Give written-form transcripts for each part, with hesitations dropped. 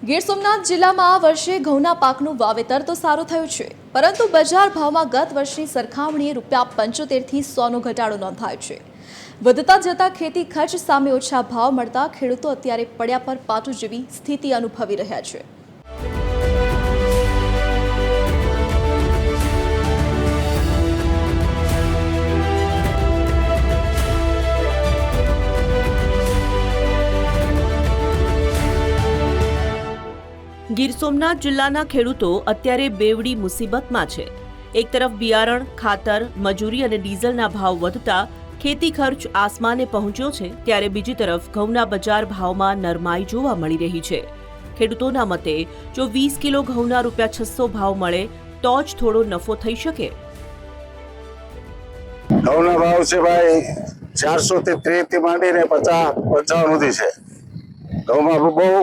ગીર સોમનાથ જિલ્લામાં આ વર્ષે ઘઉંના પાકનું વાવેતર તો સારું થયું છે, પરંતુ બજાર ભાવમાં ગત વર્ષની સરખામણીએ ₹75 થી 100નો ઘટાડો નોંધાયો છે। વધતા જતા ખેતી ખર્ચ સામે ઓછા ભાવ મળતા ખેડૂતો અત્યારે પડ્યા પર પાટું જેવી સ્થિતિ અનુભવી રહ્યા છે। ગીર સોમનાથ જિલ્લાના ખેડૂતો અત્યારે બેવડી મુસીબતમાં છે। એક તરફ બિયારણ, ખાતર, મજૂરી અને ડીઝલના ભાવ વધતા ખેતી ખર્ચ આસમાને પહોંચ્યો છે, ત્યારે બીજી તરફ ઘઉંના બજાર ભાવમાં નરમાઈ જોવા મળી રહી છે। ખેડૂતોના મતે જો 20 કિલો ઘઉંના ₹600 ભાવ મળે તો જ થોડો નફો થઈ શકે। ઘઉંના ભાવ છે ભાઈ 400 થી 30 થી માંડીને 50 55 સુધી છે। ઘઉંમાં બહુ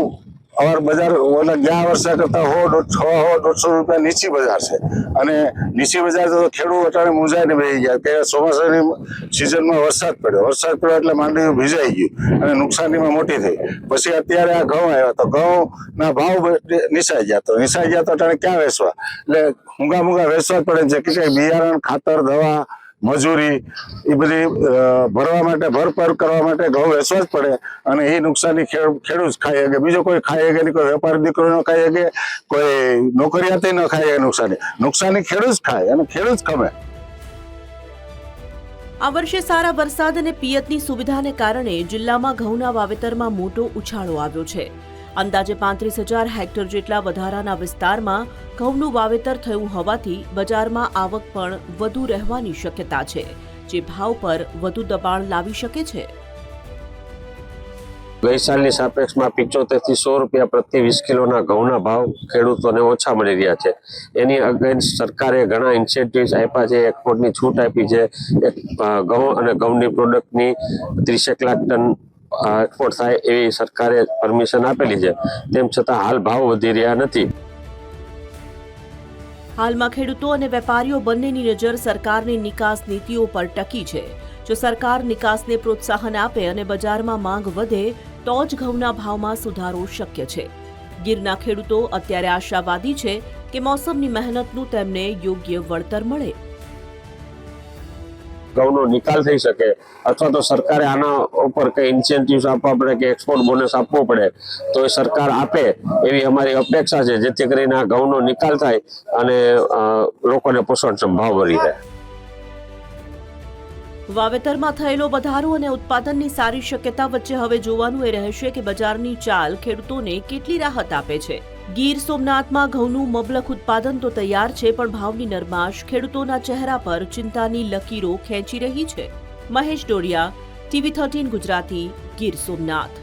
और बजार ओला ગયા વર્ષે કરતા 100-150 રૂપિયા નીચી બજાર છે અને નીચી બજાર તો ખેડૂત અટાણે મૂંઝાઈને બેસી ગયા કે ચોમાસાની સિઝનમાં વરસાદ પડ્યો એટલે માંડવી ભીજાઈ ગયું અને નુકસાનીમાં મોટી થઈ। પછી અત્યારે આ ઘઉં આવ્યા તો ઘઉંના ભાવ નીસાઈ ગયા તો અટાણે ક્યાં વેચવા, એટલે મૂંગા વેચવા પડે છે કે બિયારણ, ખાતર, દવા, મજૂરી એ બધી ભરવા માટે ભરપર કરવા માટે ઘઉં વેચવા જ પડે અને એ નુકસાની ખેડૂત ખાઈ શકે, બીજો કોઈ ખાઈ શકે નહીં, કોઈ વેપારી દીકરો ન ખાઈ શકે, કોઈ નોકરિયાતે ન ખાઈ શકે। નુકસાની ખેડૂત ખાય અને ખેડૂત ખમે। આ વર્ષે સારા વરસાદ અને પિયતની સુવિધાને કારણે જિલ્લામાં ઘઉંના વાવેતરમાં મોટો ઉછાળો આવ્યો છે। અંદાજે 35,000 હેક્ટર જેટલા વધારાના વિસ્તારમાં ઘઉંનું વાવેતર થયું હોવાથી બજારમાં આવક પણ વધુ રહેવાની શક્યતા છે, જે ભાવ પર વધુ દબાણ લાવી શકે છે। ગઈ સાલની સાપેક્ષમાં 75 થી 100 રૂપિયા પ્રતિ 20 કિલોના ઘઉંના ભાવ ખેડૂતોને ઓછા મળી રહ્યા છે। એની અગેન્સ્ટ સરકારે ઘણા ઇન્સેન્ટિવ્સ આપ્યા છે, એક્સપોર્ટની છૂટ આપી છે, ઘઉં અને ઘઉંની પ્રોડક્ટની 30 લાખ ટન એક્સપોર્ટ થાય એવી સરકારે પરમિશન આપેલી છે। તેમ છતાં હાલ ભાવ વધી રહ્યા નથી। હાલમાં ખેડૂતો અને વેપારીઓ બંનેની નજર સરકારની નિકાસ નીતિઓ પર ટકી છે। જો સરકાર નિકાસને પ્રોત્સાહન આપે અને બજારમાં માંગ વધે તો જ ઘઉંના ભાવમાં સુધારો શક્ય છે। ગીરના ખેડૂતો અત્યારે આશાવાદી છે કે મોસમની મહેનતનું તેમને યોગ્ય વળતર મળે। ઘઉંનો નિકાલ થઈ શકે અથવા તો સરકારે આના ઉપર કઈ ઇન્સેન્ટિવ્સ આપવા પડે કે એક્સપોર્ટ બોનસ આપવો પડે તો એ સરકાર આપે એવી અમારી અપેક્ષા છે, જેથી કરીને આ ઘઉંનો નિકાલ થાય અને લોકોને પોષણક્ષમ ભાવ મળી રહે। વાવેતરમાં થયેલો વધારો અને ઉત્પાદનની સારી શક્યતા વચ્ચે હવે જોવાનું એ રહેશે કે બજારની ચાલ ખેડૂતોને કેટલી રાહત આપે છે। ગીર સોમનાથમાં ઘઉંનું મબલખ ઉત્પાદન તો તૈયાર છે, પણ ભાવની નરમાશ ખેડૂતોના ચહેરા પર ચિંતાની લકીરો ખેંચી રહી છે। મહેશ ડોડિયા, TV13 ગુજરાતી, ગીર સોમનાથ।